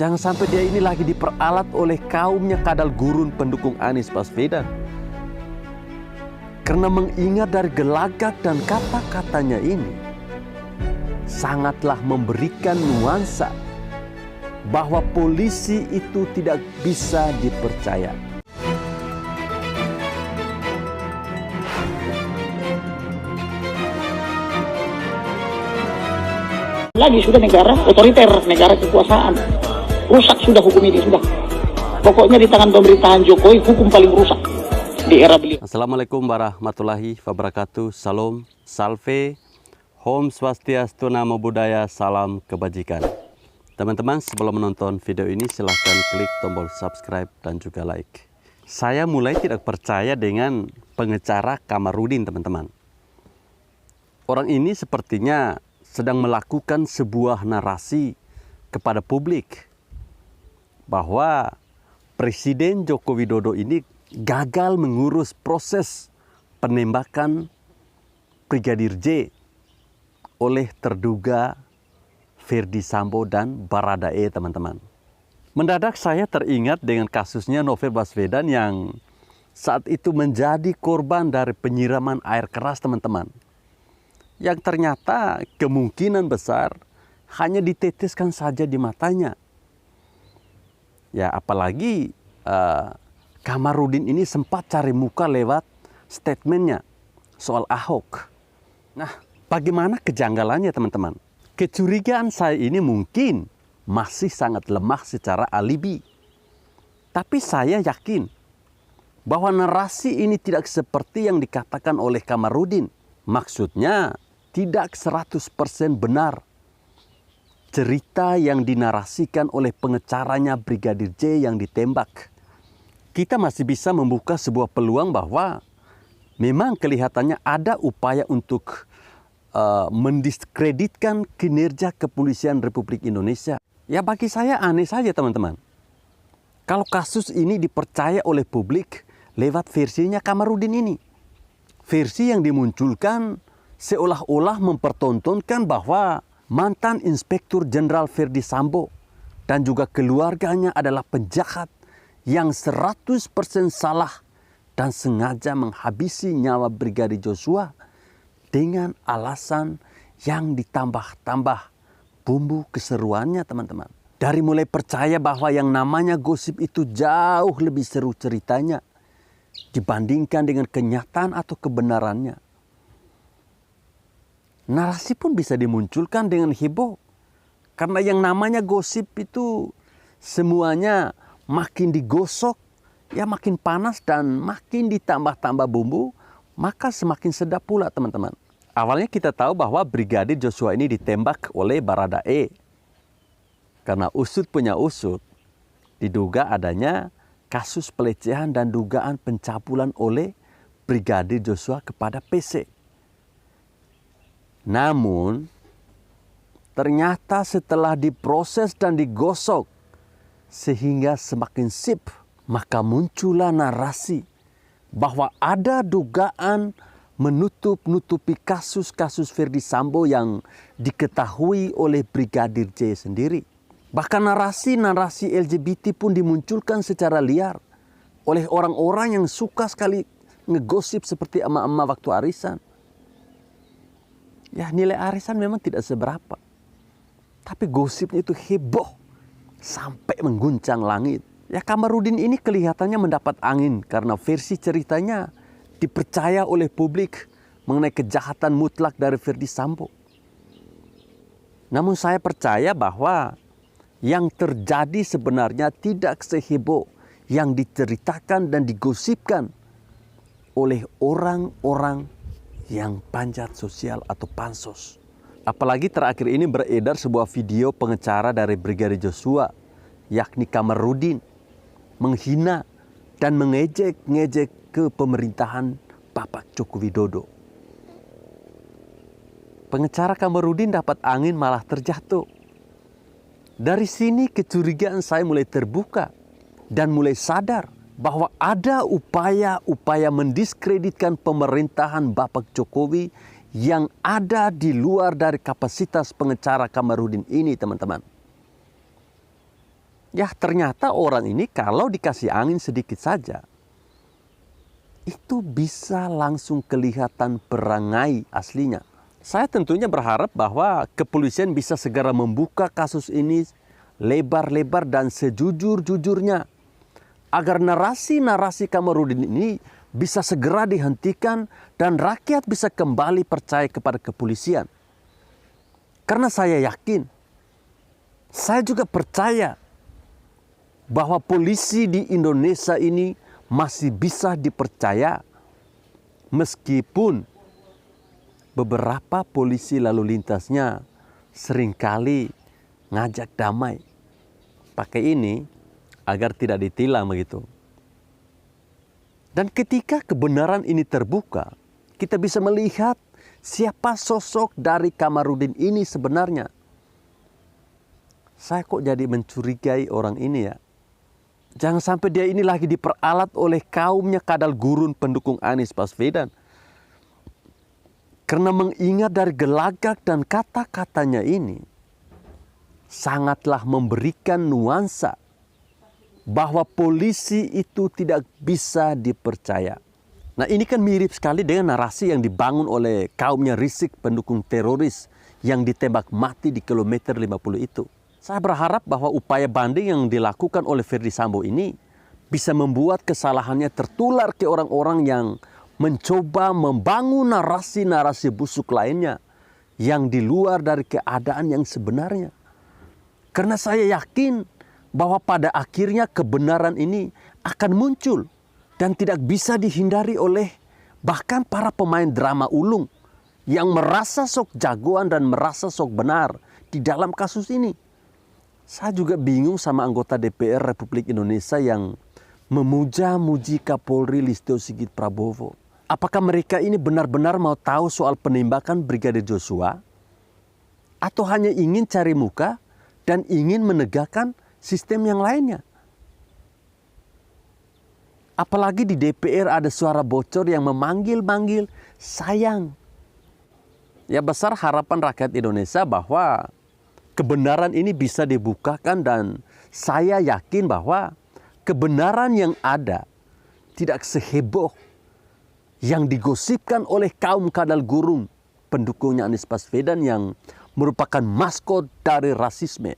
Jangan sampai dia ini lagi diperalat oleh kaumnya kadal gurun pendukung Anies Baswedan. Karena mengingat dari gelagat dan kata-katanya ini, sangatlah memberikan nuansa bahwa polisi itu tidak bisa dipercaya. Lagi sudah negara otoriter, negara kekuasaan. Rusak sudah hukum ini, sudah. Pokoknya di tangan pemerintahan Jokowi, hukum paling rusak di era beliau. Assalamualaikum warahmatullahi wabarakatuh. Salam, salve, Om Swastiastu, Namo Buddhaya, salam kebajikan. Teman-teman, sebelum menonton video ini silahkan klik tombol subscribe dan juga like. Saya mulai tidak percaya dengan pengacara Kamarudin, teman-teman. Orang ini sepertinya sedang melakukan sebuah narasi kepada publik bahwa Presiden Joko Widodo ini gagal mengurus proses penembakan Brigadir J oleh terduga Ferdi Sambo dan Baradae, teman-teman. Mendadak saya teringat dengan kasusnya Novel Baswedan yang saat itu menjadi korban dari penyiraman air keras, teman-teman. Yang ternyata kemungkinan besar hanya diteteskan saja di matanya. Ya, apalagi Kamarudin ini sempat cari muka lewat statementnya soal Ahok. Nah, bagaimana kejanggalannya, teman-teman? Kecurigaan saya ini mungkin masih sangat lemah secara alibi. Tapi saya yakin bahwa narasi ini tidak seperti yang dikatakan oleh Kamarudin. Maksudnya, tidak 100% benar cerita yang dinarasikan oleh pengacaranya Brigadir J yang ditembak. Kita masih bisa membuka sebuah peluang bahwa memang kelihatannya ada upaya untuk mendiskreditkan kinerja kepolisian Republik Indonesia. Ya, bagi saya aneh saja, teman-teman. Kalau kasus ini dipercaya oleh publik lewat versinya Kamarudin ini. Versi yang dimunculkan seolah-olah mempertontonkan bahwa mantan Inspektur Jenderal Ferdi Sambo dan juga keluarganya adalah penjahat yang 100% salah dan sengaja menghabisi nyawa Brigadir Joshua dengan alasan yang ditambah-tambah bumbu keseruannya, teman-teman. Dari mulai percaya bahwa yang namanya gosip itu jauh lebih seru ceritanya dibandingkan dengan kenyataan atau kebenarannya. Narasi pun bisa dimunculkan dengan heboh. Karena yang namanya gosip itu semuanya makin digosok, ya makin panas dan makin ditambah-tambah bumbu, maka semakin sedap pula, teman-teman. Awalnya kita tahu bahwa Brigadir Joshua ini ditembak oleh Baradae. Karena usut punya usut, diduga adanya kasus pelecehan dan dugaan pencabulan oleh Brigadir Joshua kepada PC. Namun, ternyata setelah diproses dan digosok sehingga semakin sip, maka muncullah narasi bahwa ada dugaan menutup-nutupi kasus-kasus Ferdi Sambo yang diketahui oleh Brigadir J sendiri. Bahkan narasi-narasi LGBT pun dimunculkan secara liar oleh orang-orang yang suka sekali ngegosip seperti emak-emak waktu arisan. Ya, nilai arisan memang tidak seberapa. Tapi gosipnya itu heboh sampai mengguncang langit. Ya, Kamarudin ini kelihatannya mendapat angin karena versi ceritanya dipercaya oleh publik mengenai kejahatan mutlak dari Ferdi Sambo. Namun saya percaya bahwa yang terjadi sebenarnya tidak seheboh yang diceritakan dan digosipkan oleh orang-orang yang panjat sosial atau pansos. Apalagi terakhir ini beredar sebuah video pengacara dari Brigadir Joshua, yakni Kamarudin, menghina dan mengejek-ngejek ke pemerintahan Bapak Joko Widodo. Pengacara Kamarudin dapat angin malah terjatuh. Dari sini kecurigaan saya mulai terbuka dan mulai sadar bahwa ada upaya-upaya mendiskreditkan pemerintahan Bapak Jokowi yang ada di luar dari kapasitas pengacara Kamarudin ini, teman-teman. Ya ternyata orang ini kalau dikasih angin sedikit saja, itu bisa langsung kelihatan perangai aslinya. Saya tentunya berharap bahwa kepolisian bisa segera membuka kasus ini lebar-lebar dan sejujur-jujurnya, agar narasi-narasi Kamarudin ini bisa segera dihentikan dan rakyat bisa kembali percaya kepada kepolisian. Karena saya yakin, saya juga percaya bahwa polisi di Indonesia ini masih bisa dipercaya, meskipun beberapa polisi lalu lintasnya seringkali ngajak damai. Pakai ini agar tidak ditilang begitu. Dan ketika kebenaran ini terbuka, kita bisa melihat siapa sosok dari Kamarudin ini sebenarnya. Saya kok jadi mencurigai orang ini ya. Jangan sampai dia ini lagi diperalat oleh kaumnya kadal gurun pendukung Anies Baswedan. Karena mengingat dari gelagak dan kata-katanya ini, sangatlah memberikan nuansa bahwa polisi itu tidak bisa dipercaya. Nah ini kan mirip sekali dengan narasi yang dibangun oleh kaumnya Rizik pendukung teroris yang ditembak mati di kilometer 50 itu. Saya berharap bahwa upaya banding yang dilakukan oleh Ferdy Sambo ini bisa membuat kesalahannya tertular ke orang-orang yang mencoba membangun narasi-narasi busuk lainnya yang di luar dari keadaan yang sebenarnya. Karena saya yakin bahwa pada akhirnya kebenaran ini akan muncul dan tidak bisa dihindari oleh bahkan para pemain drama ulung yang merasa sok jagoan dan merasa sok benar di dalam kasus ini. Saya juga bingung sama anggota DPR Republik Indonesia yang memuja-muji Kapolri Listio Sigit Prabowo. Apakah mereka ini benar-benar mau tahu soal penembakan Brigadir Joshua? Atau hanya ingin cari muka dan ingin menegakkan sistem yang lainnya? Apalagi di DPR ada suara bocor yang memanggil-manggil sayang. Ya besar harapan rakyat Indonesia bahwa kebenaran ini bisa dibukakan dan saya yakin bahwa kebenaran yang ada tidak seheboh yang digosipkan oleh kaum kadal gurun pendukungnya Anies Baswedan yang merupakan maskot dari rasisme.